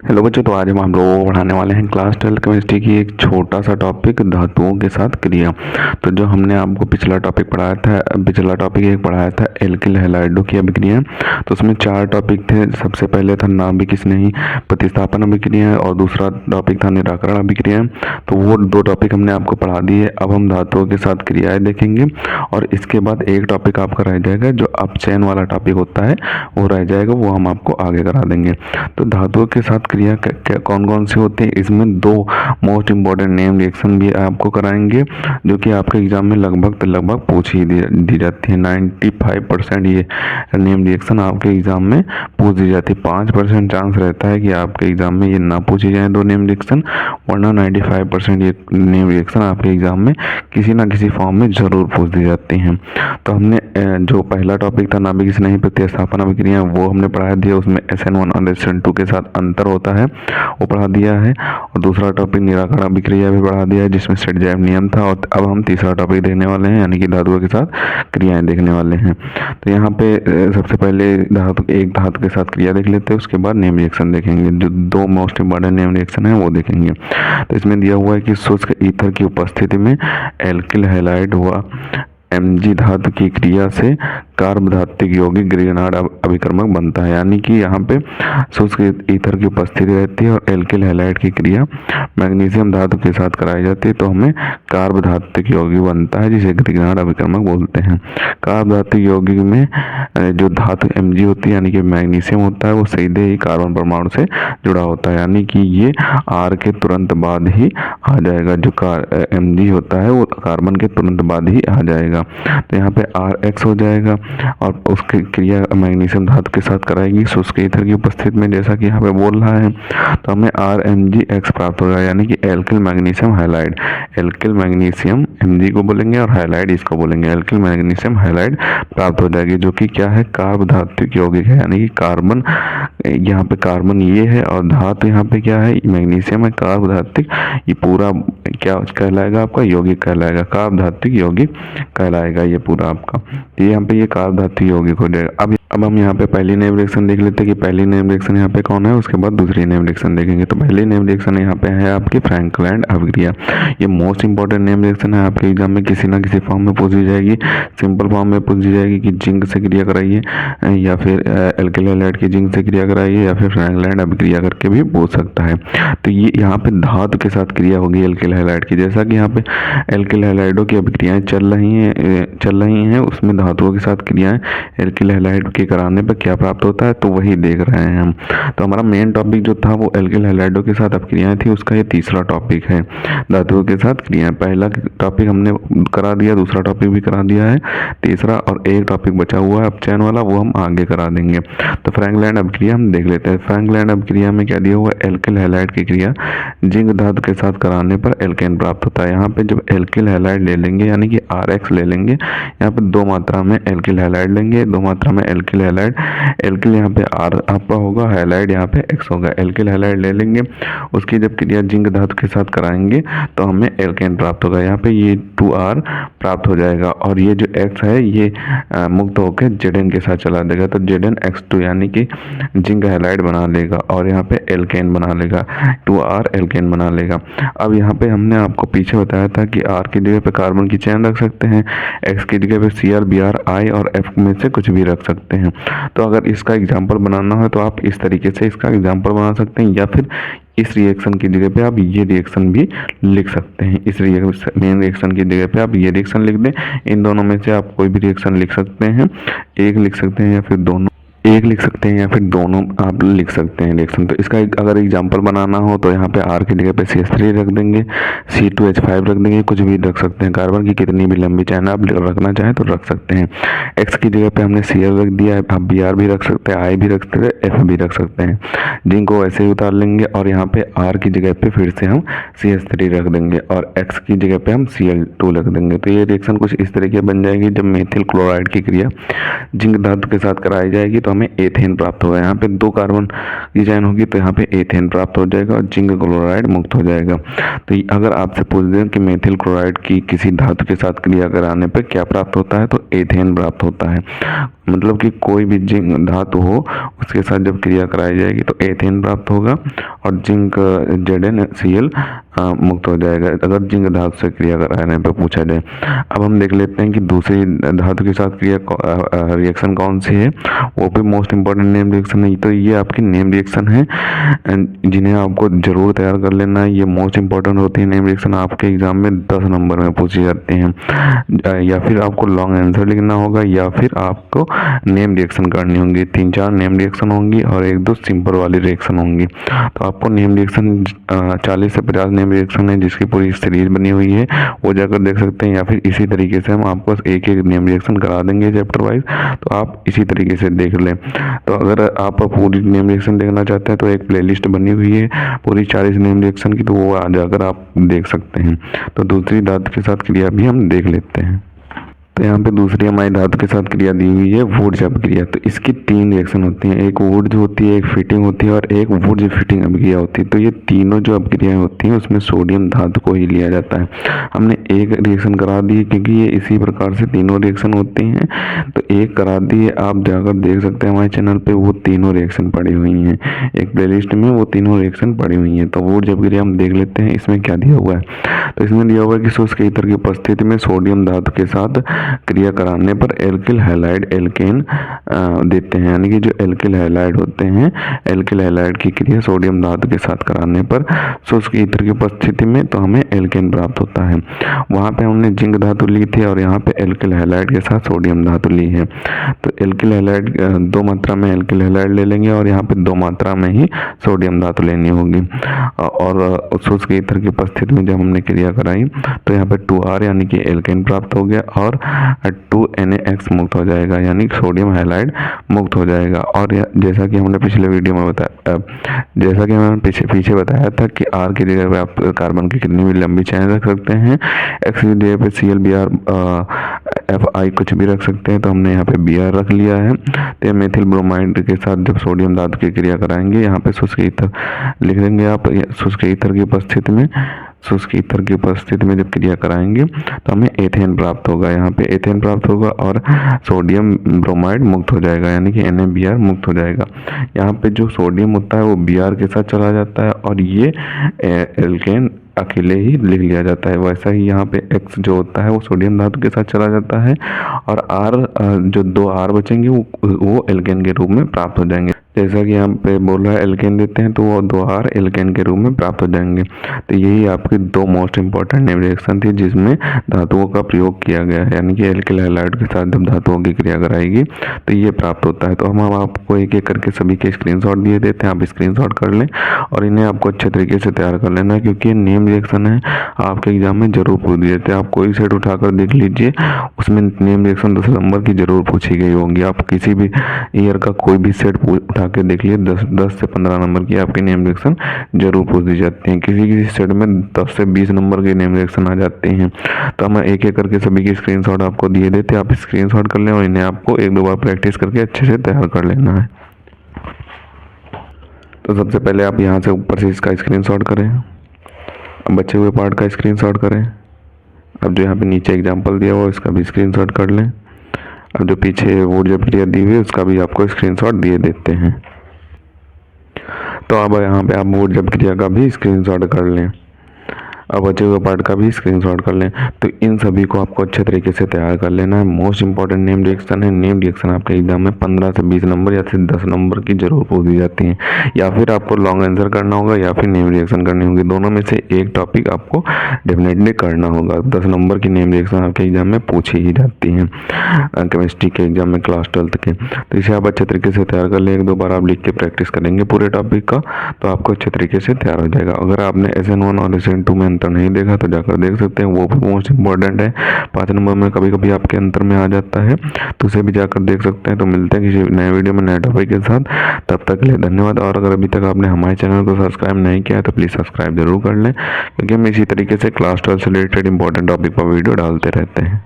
Hello बच्चों, तो आज हम लोग पढ़ाने वाले हैं क्लास 12 केमिस्ट्री की एक छोटा सा टॉपिक धातुओं के साथ क्रिया। तो जो हमने आपको पिछला टॉपिक एक पढ़ाया था एल्किल हैलाइडों की अभिक्रिया। तो उसमें 4 टॉपिक थे। सबसे पहले था नाभिक स्नेही प्रतिस्थापन अभिक्रिया और दूसरा टॉपिक था निराकरण अभिक्रिया। तो वो 2 टॉपिक हमने आपको पढ़ा दिए। अब हम धातुओं के साथ क्रियाएं देखेंगे और इसके बाद एक टॉपिक आपका रह जाएगा, जो अपचयन वाला टॉपिक होता है वो रह जाएगा, वो हम आपको आगे करा देंगे। तो धातुओं के साथ क्रिया कौन कौन सी होती है, इसमें 2 मोस्ट इंपॉर्टेंट नेम रिएक्शन भी आपको कराएंगे, जो कि आपके एग्जाम में लगभग पूछ ही दी जाती है। 95% ये नेम रिएक्शन आपके एग्जाम में पूछ दी जाती है। 5% चांस रहता है कि आपके एग्जाम में ये ना पूछी जाए 2 नेम रिएक्शन, वरना 95% ये नेम रिएक्शन आपके एग्जाम में किसी ना किसी फॉर्म में जरूर पूछ दी जाती हैं। तो हमने जो पहला टॉपिक था नाभिक स्नेही प्रतिस्थापन अभिक्रिया, वो हमने पढ़ा दिया। उसमें SN1 और SN2 के साथ अंतर होता है वो पढ़ा दिया है। और दूसरा टॉपिक निराकरण अभिक्रिया भी पढ़ा दिया है, जिसमें सेट-जैव नियम था। और अब हम तीसरा टॉपिक देखने वाले हैं, यानी कि धातुओं के साथ क्रियाएं देखने वाले हैं। तो यहाँ पे सबसे पहले एक धातु के साथ क्रिया देख लेते हैं, उसके बाद नेम रिएक्शन देखेंगे। जो 2 मोस्ट इंपॉर्टेंट नेम रिएक्शन है वो देखेंगे। तो इसमें दिया हुआ है कि शुष्क ईथर की उपस्थिति में एल्किल हैलाइड हुआ Mg धातु की क्रिया से कार्बधात्विक यौगिक ग्रीनहार्ड अभिकर्मक बनता है। यानी कि यहाँ पे शुष्क ईथर की उपस्थिति रहती है और एल्किल हैलाइड की क्रिया मैग्नीशियम धातु के साथ कराई जाती है, तो हमें कार्बधात्विक यौगिक बनता है, जिसे ग्रीनहार्ड अभिकर्मक बोलते हैं। कार्बधात्विक यौगिक में जो धातु Mg होती है, यानी कि मैग्नीशियम होता है, वो सीधे ही कार्बन परमाणु से जुड़ा होता है, यानी कि ये R के तुरंत बाद ही आ जाएगा। जो Mg होता है वो कार्बन के तुरंत बाद ही आ जाएगा। तो यहाँ पे RX हो जाएगा और उसकी क्रिया मैग्नीशियम धातु के साथ कराएगी शुष्क ईथर की उपस्थिति में, जैसा कि यहाँ पे बोल रहा है। तो हमें RMgX प्राप्त होगा, यानी कि alkyl magnesium halide. Alkyl magnesium Mg को बोलेंगे और हैलाइड इसको बोलेंगे, एल्किल मैग्नीशियम हैलाइड प्राप्त हो जाएगी, जो कि क्या है, कार्बधात्विक यौगिक है। यानी कि कार्बन, यहाँ पे कार्बन ये है और धातु यहाँ पे क्या है, मैग्नीशियम है, कार्बधात्विक। ये पूरा क्या कहलाएगा, आपका यौगिक कहलाएगा, कार्बधात्विक यौगिक कहलाएगा ये पूरा आपका। तो यहाँ पे ये कार्बधात्विक यौगिक हो जाएगा। अब हम यहाँ पे पहली नेम रिएक्शन देख लेते हैं कि पहली नेम रिएक्शन यहाँ पे कौन है, उसके बाद दूसरी नेम रिएक्शन देखेंगे। तो पहली नेम रिएक्शन यहाँ पे है आपकी फ्रैंकलैंड अभिक्रिया। ये मोस्ट इंपॉर्टेंट नेम रिएक्शन है, आपके एग्जाम में किसी ना किसी फॉर्म में पूछी जाएगी। सिंपल फॉर्म में पूछी जाएगी कि जिंक से क्रिया कराइए, या फिर एल्किल हैलाइड की जिंक से क्रिया कराइए, या फिर फ्रैंकलैंड अभिक्रिया करके भी पूछ सकता है। तो ये यहाँ पे धातु के साथ क्रिया होगी एल्किल हैलाइड की। जैसा कि यहाँ पे एल्किल हैलाइडों की अभिक्रियाएं चल रही हैं, उसमें धातुओं के साथ क्रियाएं एल्किल हैलाइड के कराने पर क्या प्राप्त होता है, तो वही देख रहे हैं हम। तो हमारा मेन टॉपिक जो था वो एल्किल हैलाइडों के साथ अभिक्रियाएं थी, उसका ये तीसरा टॉपिक है, धातुओं के साथ क्रियाएं। पहला टॉपिक हमने करा दिया, दूसरा टॉपिक भी करा दिया है, तीसरा और एक टॉपिक बचा हुआ है अपचयन वाला, वो हम आगे करा देंगे। तो फ्रैंकलैंड अभिक्रिया हम देख लेते हैं। फ्रैंकलैंड अभिक्रिया में क्या दिया हुआ है, एल्किल हैलाइड की क्रिया जिंक धातु के साथ कराने पर एल्केन प्राप्त होता है। यहाँ पे जब एल्किल हैलाइड ले लेंगे, यानी कि RX ले लेंगे, यहाँ पे 2 मात्रा में एल्किल हैलाइड लेंगे, 2 मात्रा में एल्किल हैलाइड। एल्किल यहाँ पे R आपका होगा, हैलाइड यहाँ पे X होगा। एल्किल हैलाइड ले लेंगे, उसकी जब क्रिया जिंक धातु के साथ कराएंगे तो हमें एल्केन प्राप्त होगा। यहाँ पे ये 2R प्राप्त हो जाएगा और ये जो X है ये मुक्त होकर Zn के साथ चला देगा, तो ZnX2 यानी कि जिंक हैलाइड बना लेगा और यहाँ पे एल्केन बना लेगा, 2R एल्केन बना लेगा। अब यहाँ पे हमने आपको पीछे बताया था कि R की जगह पे कार्बन की चेन रख सकते हैं, X की जगह पे Cr, Br, I और F में से कुछ भी रख सकते हैं। तो अगर इसका एग्जाम्पल बनाना हो तो आप इस तरीके से इसका एग्जाम्पल बना सकते हैं, या फिर इस रिएक्शन की जगह पे आप ये रिएक्शन भी लिख सकते हैं। इस मेन रिएक्शन की जगह पे आप ये रिएक्शन लिख दें। इन दोनों में से आप कोई भी रिएक्शन लिख सकते हैं, एक लिख सकते हैं या फिर दोनों, एक लिख सकते हैं या फिर दोनों आप लिख सकते हैं रिएक्शन। तो इसका अगर एग्जांपल बनाना हो तो यहाँ पे R की जगह पे CH3 रख देंगे, C2H5 रख देंगे, कुछ भी रख सकते हैं। कार्बन की कितनी भी लंबी चेन आप रखना चाहें तो रख सकते हैं। X की जगह पे हमने Cl रख दिया है, आप Br भी रख सकते हैं, I भी रख सकते हैं, F भी रख सकते हैं। जिंक को ऐसे ही उतार लेंगे और यहाँ पे R की जगह पे फिर से हम CH3 रख देंगे और X की जगह पे हम Cl2 रख देंगे। तो ये रिएक्शन कुछ इस तरीके बन जाएगी। जब मेथिल क्लोराइड की क्रिया जिंक धातु के साथ कराई जाएगी तो तो हमें एथेन प्राप्त होगा। यहाँ पे 2 कार्बन की चयन होगी तो यहाँ पे एथेन प्राप्त हो जाएगा और जिंक क्लोराइड मुक्त हो जाएगा। तो अगर आपसे पूछ दें कि मेथिल क्लोराइड की किसी धातु के साथ क्रिया कराने पर क्या प्राप्त होता है, तो एथेन प्राप्त होता है। मतलब कि कोई भी जिंक धातु हो उसके साथ जब क्रिया कराई जाएगी तो एथेन प्राप्त होगा और जिंक ZnCl मुक्त हो जाएगा, अगर जिंक धातु से क्रिया कराने पर पूछा जाए। अब हम देख लेते हैं कि दूसरी धातु के साथ क्रिया रिएक्शन कौन सी है, वो भी मोस्ट इंपॉर्टेंट नेम रिएक्शन है। तो ये आपकी नेम रिएक्शन है जिन्हें आपको जरूर तैयार कर लेना है। ये मोस्ट इंपॉर्टेंट होती है नेम रिएक्शन, आपके एग्जाम में 10 नंबर में पूछी जाती हैं। या फिर आपको लॉन्ग आंसर लिखना होगा या फिर आपको नेम रिएक्शन करनी होंगी। 3-4 नेम रिएक्शन होंगी और 1-2 सिंपल वाली रिएक्शन होंगी। तो आपको नेम रिएक्शन 40 से 50 नेम रिएक्शन है जिसकी पूरी सीरीज बनी हुई है, वो जाकर देख सकते हैं। या फिर इसी तरीके से हम आपको एक नेम रिएक्शन करा देंगे चैप्टर वाइज, तो आप इसी तरीके से देख लें। तो अगर आप पूरी नेम रिएक्शन देखना चाहते हैं तो एक प्लेलिस्ट बनी हुई है पूरी 40 नेम रिएक्शन की, तो वो आ जाकर आप देख सकते हैं। तो दूसरी धातु के साथ क्रिया भी हम देख लेते हैं। तो यहाँ पे दूसरी हमारी धातु के साथ क्रिया दी हुई है वुड्ज अभिक्रिया। तो इसकी 3 रिएक्शन होती हैं, एक वुड्ज होती है, एक फिटिंग होती है और एक वुड्ज फिटिंग अभिक्रिया होती है। तो ये तीनों जो अभिक्रियाएं होती हैं उसमें सोडियम धातु को ही लिया जाता है। हमने एक रिएक्शन करा दी क्योंकि ये इसी प्रकार से तीनों रिएक्शन होती हैं, तो एक करा दी है। आप जाकर देख सकते हैं हमारे चैनल पे वो तीनों रिएक्शन पड़ी हुई हैं, एक प्लेलिस्ट में वो तीनों रिएक्शन पड़ी हुई हैं। तो वुड्ज अभिक्रिया हम देख लेते हैं इसमें क्या दिया हुआ है। तो इसमें दिया हुआ है कि शुष्क ईथर की उपस्थिति में सोडियम धातु के साथ क्रिया कराने पर एल्किल हैलाइड एल्केन देते हैं। यानी कि जो एल्किल हैलाइड होते हैं, एल्किल हैलाइड की क्रिया सोडियम धातु के साथ कराने पर शुष्क ईथर की उपस्थिति में तो हमें एल्केन प्राप्त होता है। वहाँ पे हमने जिंक धातु ली थी और यहाँ पे एल्किल हैलाइड के साथ सोडियम धातु ली है। तो एल्किल हैलाइड 2 मात्रा में एल्किल हैलाइड ले लेंगे और यहाँ पे 2 मात्रा में ही सोडियम धातु लेनी होगी। और शुष्क ईथर की उपस्थिति में जब हमने क्रिया कराई तो यहाँ पे 2R यानी कि एल्केन प्राप्त हो गया और 2NaX मुक्त हो जाएगा, यानी सोडियम हैलाइड मुक्त हो जाएगा। और जैसा कि हमने पिछले वीडियो में बताया, जैसा कि मैंने पीछे बताया था कि R की जगह पे आप कार्बन की कितनी भी लंबी चेन रख सकते हैं, X की जगह पे ClBr Fi कुछ भी रख सकते हैं। तो हमने यहाँ पे Br रख लिया है। तो मेथिल ब्रोमाइड के साथ जब सोडियम धातु की क्रिया कराएंगे, यहाँ पे शुष्क ईथर लिख देंगे आप। शुष्क ईथर की उपस्थिति में जब क्रिया कराएंगे तो हमें एथेन प्राप्त होगा। यहाँ पे एथेन प्राप्त होगा और सोडियम ब्रोमाइड मुक्त हो जाएगा, यानी कि NaBr मुक्त हो जाएगा। यहाँ पे जो सोडियम होता है वो Br के साथ चला जाता है और ये एल्केन अकेले ही लिख लिया जाता है। वैसा ही यहाँ पे X जो होता है वो सोडियम धातु के साथ चला जाता है और R जो 2 R बचेंगे वो एल्केन के रूप में प्राप्त हो जाएंगे। जैसा कि यहाँ पे बोल रहा है एल्केन देते हैं तो वो 2R एल्केन के रूप में प्राप्त हो जाएंगे। तो यही आपकी 2 मोस्ट इंपॉर्टेंट नेम रिएक्शन थी जिसमें धातुओं का प्रयोग किया गया है, यानी कि एल्किल हैलाइड के साथ जब धातुओं की क्रिया कराएगी तो ये प्राप्त होता है। तो हम आपको एक एक करके सभी के स्क्रीनशॉट दिए देते हैं, आप स्क्रीनशॉट कर लें और इन्हें आपको अच्छे तरीके से तैयार कर लेना है क्योंकि ये नेम रिएक्शन है, आपके एग्जाम में जरूर पूछ दिए थे। आप कोई सेट उठाकर देख लीजिए, उसमें नेम रिएक्शन 10 नंबर की जरूर पूछी गई होंगी। आप किसी भी ईयर का कोई भी सेट उठा के देख लिए 10 से 15 नंबर की आपकी नेम रिएक्शन जरूर पूछ दी जाती हैं। किसी सेट में 10 से 20 नंबर की नेम रिएक्शन आ जाती हैं। तो हम एक एक करके सभी की स्क्रीनशॉट आपको दिए देते हैं, आप स्क्रीनशॉट कर लें और इन्हें आपको 1-2 बार प्रैक्टिस करके अच्छे से तैयार कर लेना है। तो सबसे पहले आप यहाँ से ऊपर से इसका स्क्रीनशॉट करें, बचे हुए पार्ट का स्क्रीनशॉट करें। अब जो यहाँ पे नीचे एग्जाम्पल दिया हुआ इसका भी स्क्रीनशॉट कर लें। अब जो पीछे वुड्ज अभिक्रिया दी हुई है उसका भी आपको स्क्रीनशॉट दिए देते हैं। तो अब यहाँ पे आप वुड्ज अभिक्रिया का भी स्क्रीनशॉट कर लें, अब बचे हुए पार्ट का भी स्क्रीनशॉट कर लें। तो इन सभी को आपको अच्छे तरीके से तैयार कर लेना है। मोस्ट इंपॉर्टेंट नेम रिएक्शन है। नेम रिएक्शन आपके एग्जाम में 15 से 20 नंबर या फिर 10 नंबर की जरूर पूछ दी जाती हैं, या फिर आपको लॉन्ग आंसर करना होगा या फिर नेम रिएक्शन करनी होगी। दोनों में से एक टॉपिक आपको डेफिनेटली करना होगा। 10 नंबर की नेम रिएक्शन आपके एग्जाम में पूछी ही जाती हैं केमिस्ट्री के एग्जाम में, क्लास 12th के। तो इसे आप अच्छे तरीके से तैयार कर लें। 1-2 बार आप लिख के प्रैक्टिस करेंगे पूरे टॉपिक का तो आपको अच्छे तरीके से तैयार हो जाएगा। अगर आपने SN1 और SN2 में अंतर नहीं देखा तो जाकर देख सकते हैं, वो भी मोस्ट इंपॉर्टेंट है। 5 नंबर में कभी कभी आपके अंतर में आ जाता है, तो उसे भी जाकर देख सकते हैं। तो मिलते हैं किसी नए वीडियो में नए टॉपिक के साथ, तब तक के लिए धन्यवाद। और अगर अभी तक आपने हमारे चैनल को सब्सक्राइब नहीं किया है तो प्लीज़ सब्सक्राइब जरूर कर लें, क्योंकि हम इसी तरीके से क्लास 12 से रिलेटेड इंपॉर्टेंट टॉपिक पर वीडियो डालते रहते हैं।